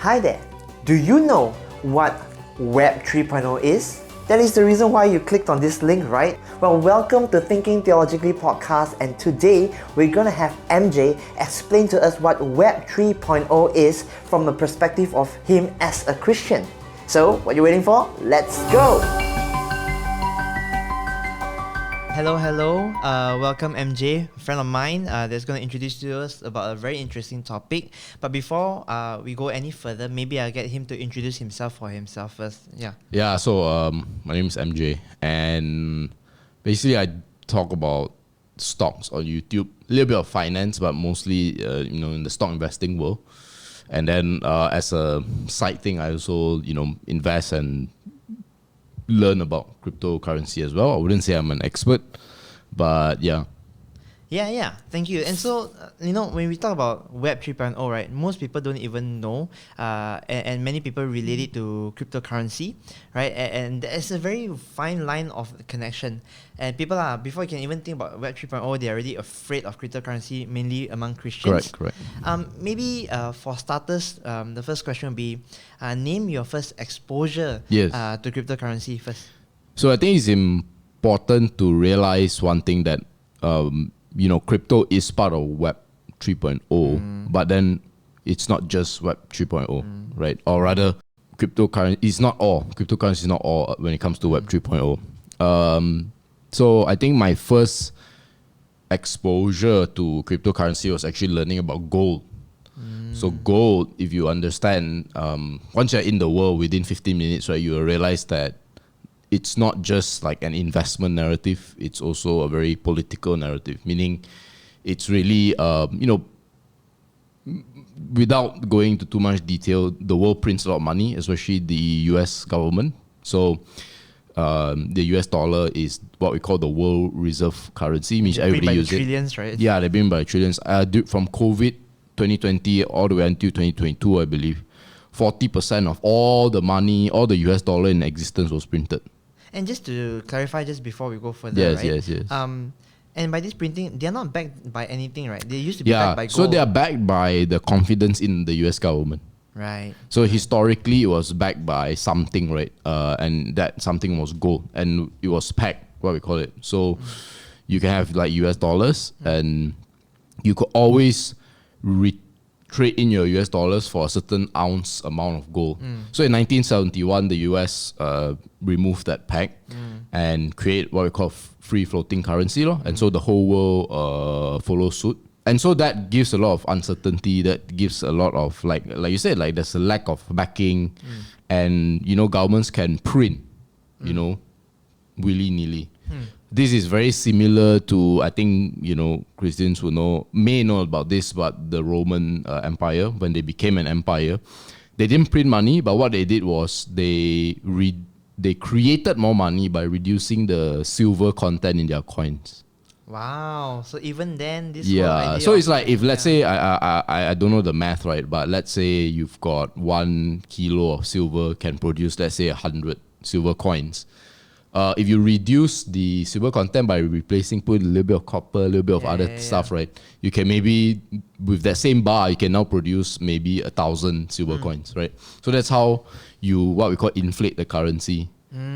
Hi there! Do you know what Web 3.0 is? That is the reason why you clicked on this link, right? Well, welcome to Thinking Theologically podcast, and today we're gonna have MJ explain to us what Web 3.0 is from the perspective of him as a Christian. So, what are you waiting for? Let's go! Hello. Welcome MJ, a friend of mine that's going to introduce to us about a very interesting topic. But before we go any further, maybe I'll get him to introduce himself first. So my name is MJ, and basically I talk about stocks on YouTube, a little bit of finance, but mostly in the stock investing world. And then as a side thing, I also invest and learn about cryptocurrency as well. I wouldn't say I'm an expert, but yeah. Yeah. Thank you. And so, when we talk about Web 3.0, right, most people don't even know, and many people relate it to cryptocurrency, right? And there's a very fine line of connection. And people are, before you can even think about Web 3.0, they're already afraid of cryptocurrency, mainly among Christians. Correct. Maybe for starters, the first question would be, name your first exposure Yes. to cryptocurrency first. So I think it's important to realize one thing that crypto is part of Web 3.0, but then it's not just Web 3.0, right? Or rather, cryptocurrency is not all. Cryptocurrency is not all when it comes to Web 3.0. So I think my first exposure to cryptocurrency was actually learning about gold. So gold, if you understand, once you're in the world within 15 minutes, right, you will realize that it's not just like an investment narrative, it's also a very political narrative, meaning it's really, without going into too much detail, the world prints a lot of money, especially the US government. So the US dollar is what we call the world reserve currency, means everybody uses it. Trillions, right? Yeah, they've been by trillions. From COVID 2020 all the way until 2022, I believe, 40% of all the money, all the US dollar in existence was printed. And just to clarify, just before we go further, Yes, right? yes. And by this printing, they're not backed by anything, right? They used to be backed by gold. So they are backed by the confidence in the US government. Right. So historically, it was backed by something, right? And that something was gold, and it was pegged, what we call it. So you can have like US dollars, and you could always trade in your US dollars for a certain ounce amount of gold. So in 1971, the US removed that peg and create what we call free floating currency, and so the whole world follows suit. And so that gives a lot of uncertainty. That gives a lot of like you said, like there's a lack of backing, and governments can print, willy nilly. This is very similar to, I think, Christians may know about this, but the Roman Empire, when they became an empire, they didn't print money, but what they did was they created more money by reducing the silver content in their coins. Wow. So even then, this whole Yeah. idea So of, it's like, if let's say, I don't know the math, right, but let's say you've got 1 kilo of silver can produce, let's say, 100 silver coins. If you reduce the silver content by put a little bit of copper, a little bit of other stuff, right? You can maybe, with that same bar, you can now produce maybe 1,000 silver coins, right? So that's how you, what we call, inflate the currency.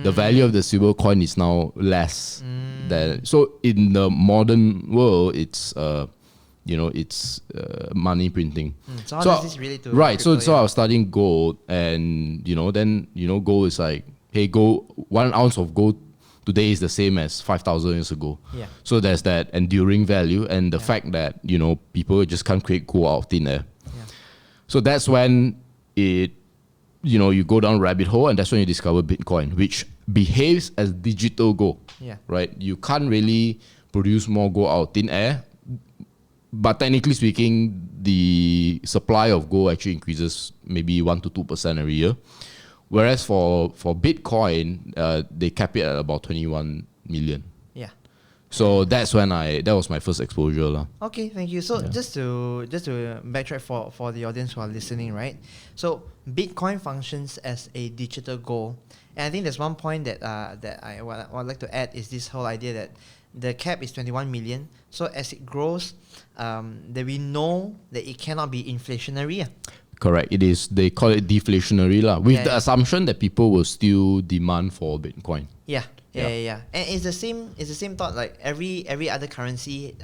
The value of the silver coin is now less than. So in the modern world, it's money printing. So how does this relate to right? crypto, So I was studying gold, and then gold is like, hey, gold, 1 ounce of gold today is the same as 5,000 years ago. Yeah. So there's that enduring value, and the fact that people just can't create gold out of thin air. Yeah. So that's when it, you go down rabbit hole, and that's when you discover Bitcoin, which behaves as digital gold. Yeah. Right? You can't really produce more gold out of thin air, but technically speaking, the supply of gold actually increases maybe 1 to 2% every year. Whereas for Bitcoin, they cap it at about 21 million. Yeah. So that was my first exposure. Okay, thank you. So just to backtrack for the audience who are listening, right? So Bitcoin functions as a digital gold, and I think there's one point that what I'd like to add is this whole idea that the cap is 21 million. So as it grows, that we know that it cannot be inflationary. Correct. It is. They call it deflationary lah, with Yeah, the yeah. assumption that people will still demand for Bitcoin. Yeah. Yeah. Yeah. And it's the same thought. Like every other currency,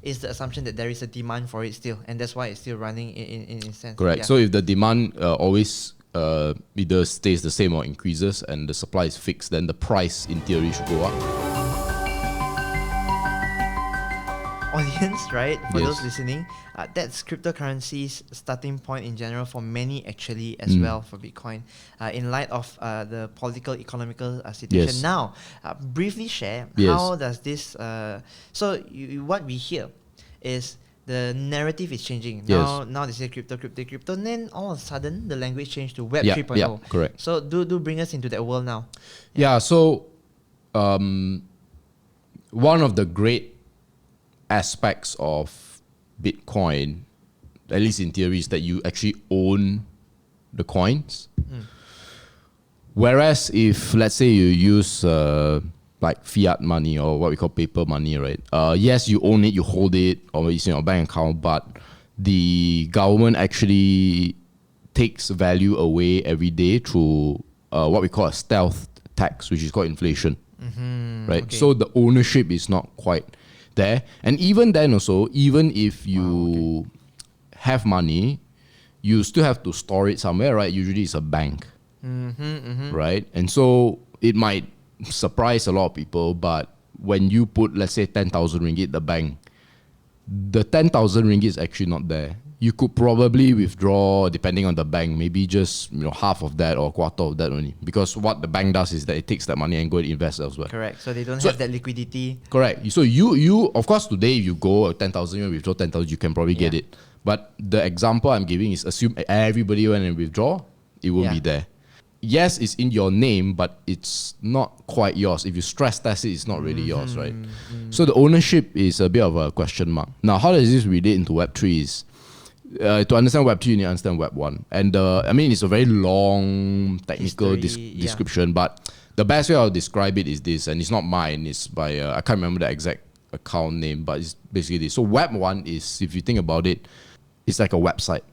is the assumption that there is a demand for it still, and that's why it's still running in a sense. Correct. Yeah. So if the demand always either stays the same or increases, and the supply is fixed, then the price in theory should go up. Audience, right? For those Yes. listening, that's cryptocurrency's starting point in general for many actually as well for Bitcoin. In light of the political economical situation. Yes. Now, briefly share Yes. how does this. What we hear is the narrative is changing. Yes. Now they say crypto, and then all of a sudden the language changed to Web Yeah, 3.0. yeah, correct. So do bring us into that world now. Yeah. So one of the great aspects of Bitcoin, at least in theory, is that you actually own the coins. Whereas if, let's say, you use like fiat money or what we call paper money, right? Yes, you own it, you hold it, or it's in your bank account, but the government actually takes value away every day through what we call a stealth tax, which is called inflation. Right? Okay. So the ownership is not quite there. And even then also, even if you have money, you still have to store it somewhere, right? Usually it's a bank. Right? And so it might surprise a lot of people, but when you put, let's say, 10,000 ringgit in the bank, the 10,000 ringgit is actually not there. You could probably withdraw, depending on the bank, maybe just half of that or a quarter of that only. Because what the bank does is that it takes that money and go and invest elsewhere. Correct. So they don't have that liquidity. Correct. So you of course today if you go 10,000, you withdraw 10,000, you can probably get Yeah. it. But the example I'm giving is assume everybody went and withdraw, it won't Yeah. be there. Yes, it's in your name, but it's not quite yours. If you stress test it, it's not really yours, right? So the ownership is a bit of a question mark. Now, how does this relate into Web3 is, to understand Web3, you need to understand Web1. And I mean, it's a very long technical History, yeah. description, but the best way I'll describe it is this, and it's not mine, it's by, I can't remember the exact account name, but it's basically this. So Web1 is, if you think about it, it's like a website.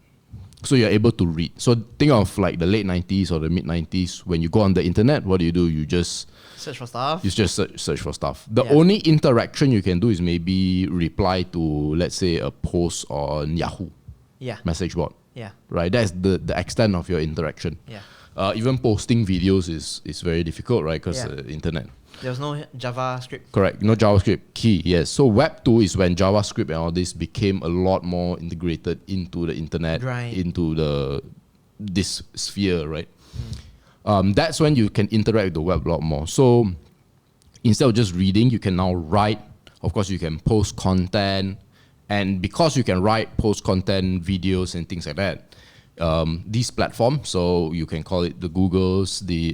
So you're able to read. So think of like the late 90s or the mid 90s. When you go on the internet, what do? You just Search for stuff. search for stuff. The Yeah. only interaction you can do is maybe reply to, let's say, a post on Yahoo Yeah. message board. Yeah. Right? That's the extent of your interaction. Yeah. Even posting videos is very difficult, right? Because Yeah. internet. There was no JavaScript. Correct. No JavaScript. Key, yes. So Web 2 is when JavaScript and all this became a lot more integrated into the internet, Right. into this sphere, right? That's when you can interact with the web a lot more. So instead of just reading, you can now write. Of course, you can post content. And because you can write, post content, videos, and things like that, these platforms, so you can call it the Googles, the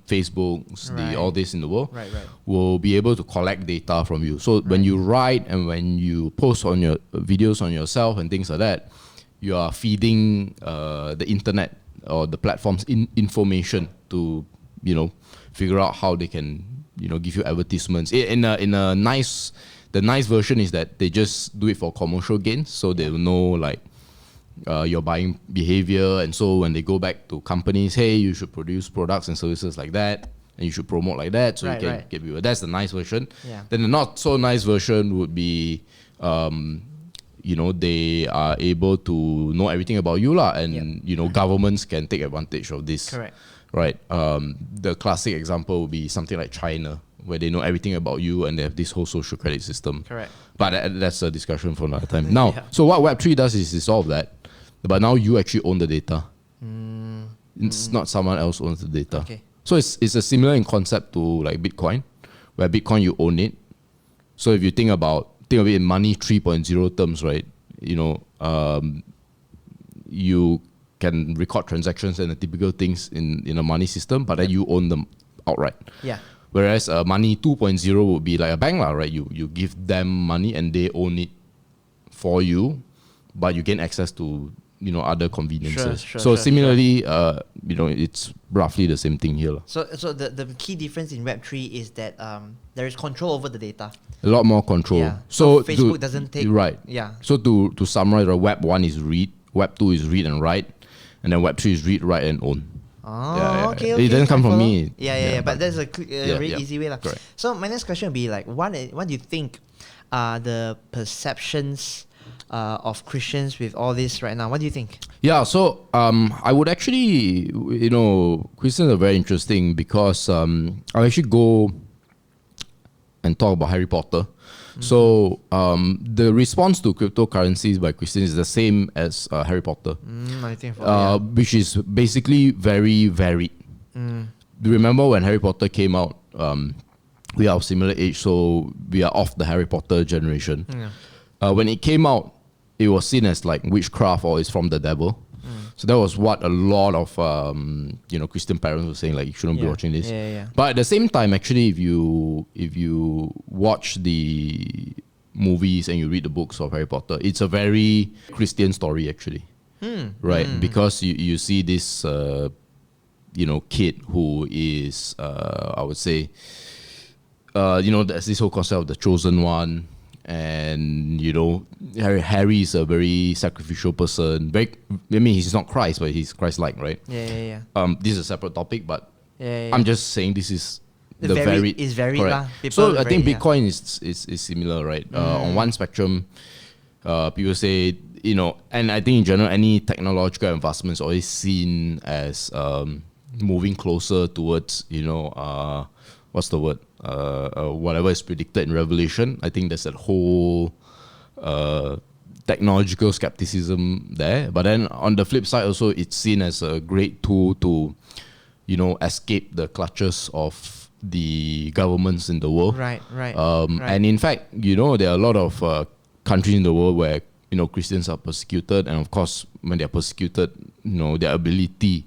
Facebooks, Right. all this in the world, Right. will be able to collect data from you. So when you write and when you post on your videos on yourself and things like that, you are feeding the internet or the platforms information to figure out how they can give you advertisements. In a nice, the nice version is that they just do it for commercial gains, so they will know like your buying behavior, and so when they go back to companies, hey, you should produce products and services like that, and you should promote like that, so Right, you can right. get people. That's the nice version. Yeah. Then the not so nice version would be, they are able to know everything about you lah, and governments can take advantage of this. Correct. Right. The classic example would be something like China, where they know everything about you and they have this whole social credit system. Correct. But that's a discussion for another time. Now, Yeah. so what Web3 does is solve that, but now you actually own the data. It's not someone else owns the data. Okay. So it's a similar in concept to like Bitcoin, where Bitcoin you own it. So if you think of it in money 3.0 terms, right? You can record transactions and the typical things in a money system, but then you own them outright. Yeah. Whereas money 2.0 would be like a bank, right? You give them money and they own it for you, but you gain access to other conveniences. Sure, similarly, it's roughly the same thing here. So the key difference in Web3 is that there is control over the data. A lot more control. Yeah. So Facebook doesn't take. right. Yeah. So to summarize, Web 1 is read, Web 2 is read and write. and then Web3 is read, write, and own. Oh, okay. It doesn't come I from follow. me. Yeah. But that's a very yeah. easy way, lah. Correct. So my next question would be like, what do you think are the perceptions of Christians with all this right now? What do you think? Yeah, so I would actually, Christians are very interesting because I'll actually go and talk about Harry Potter. So the response to cryptocurrencies by Christians is the same as Harry Potter, I think which is basically very varied. Remember when Harry Potter came out, we are of similar age, so we are of the Harry Potter generation. When it came out, it was seen as like witchcraft or it's from the devil. So that was what a lot of Christian parents were saying, like, you shouldn't be watching this. But at the same time, actually, if you watch the movies and you read the books of Harry Potter, it's a very Christian story actually, right? Because you see this kid who is I would say there's this whole concept of the chosen one. And Harry is a very sacrificial person. He's not Christ, but he's Christ-like, right? Yeah. This is a separate topic, but Yeah. I'm just saying this is the varied. varied. It's varied, correct. People So I think varied, Bitcoin is similar, right? On one spectrum, people say and I think in general, any technological advancement is always seen as moving closer towards what's the word? Whatever is predicted in Revelation. I think there's that whole technological skepticism there. But then on the flip side also, it's seen as a great tool to, escape the clutches of the governments in the world. Right. And in fact, there are a lot of countries in the world where, Christians are persecuted. And of course, when they're persecuted, their ability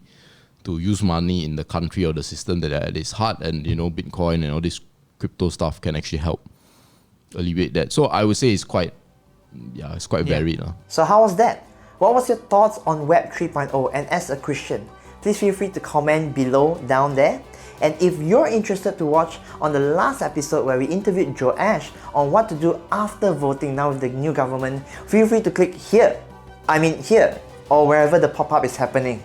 to use money in the country or the system that at its heart, and Bitcoin and all this crypto stuff can actually help alleviate that. So I would say it's quite varied. So how was that? What was your thoughts on Web 3.0? And as a Christian, please feel free to comment below down there. And if you're interested to watch on the last episode where we interviewed Joash on what to do after voting now with the new government, feel free to click here. Here, or wherever the pop-up is happening.